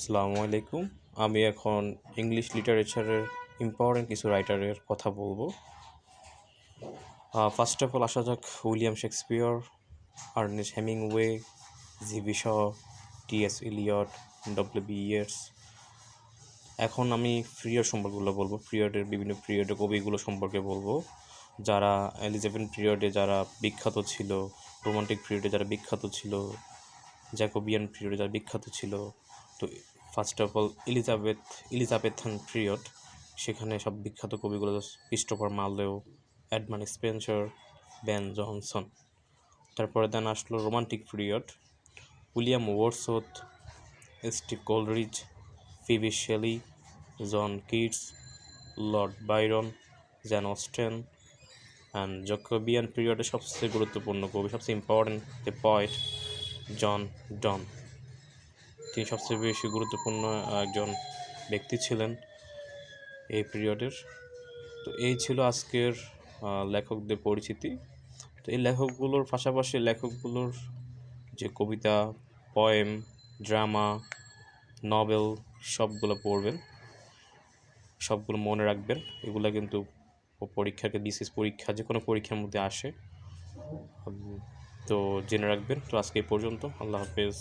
আসসালামু আলাইকুম। আমি এখন ইংলিশ লিটারেচারের ইম্পর্টেন্ট কিছু রাইটারের কথা বলবো। ফার্স্ট অফ অল আসা যাক উইলিয়াম শেক্সপিয়র, আর্নেস্ট হেমিংওয়ে, জি.ভি. শ, টি.এস. ইলিয়ট, ডব্লিউ.বি. ইয়েটস। এখন আমি পিরিয়ড সম্পর্কগুলো বলবো, পিরিয়ডের বিভিন্ন পিরিয়ডের কবিগুলো সম্পর্কে বলবো, যারা এলিজাবেথ পিরিয়ডে যারা বিখ্যাত ছিল, রোমান্টিক পিরিয়ডে যারা বিখ্যাত ছিল, জ্যাকোবিয়ান পিরিয়ডে যারা বিখ্যাত ছিল। তো first of all Elizabethan period, সেখানে সব বিখ্যাত কবিগুলো Christopher Marlowe, Edmund Spenser, Ben Jonson. তারপরে দেন আসলো romantic period, William Wordsworth, Steve Coleridge, Phoebe Shelley, John Keats, Lord Byron, Jane Austen. And Jacobean পিরিয়ডে সবচেয়ে গুরুত্বপূর্ণ কবি, সবচেয়ে important the poet John Donne. তিনি সবচেয়ে বেশি গুরুত্বপূর্ণ একজন ব্যক্তি ছিলেন এই পিরিয়ডের। তো এই ছিল আজকের লেখকদের পরিচিতি। তো এই লেখকগুলোর পাশাপাশি লেখকগুলোর যে কবিতা, পয়েম, ড্রামা, নভেল সবগুলো পড়বেন, সবগুলো মনে রাখবেন। এগুলো কিন্তু পরীক্ষাকে বিসিএস পরীক্ষা যে কোনো পরীক্ষার মধ্যে আসে, তো জেনে রাখবেন। তো আজকে এই পর্যন্ত, আল্লাহ হাফেজ।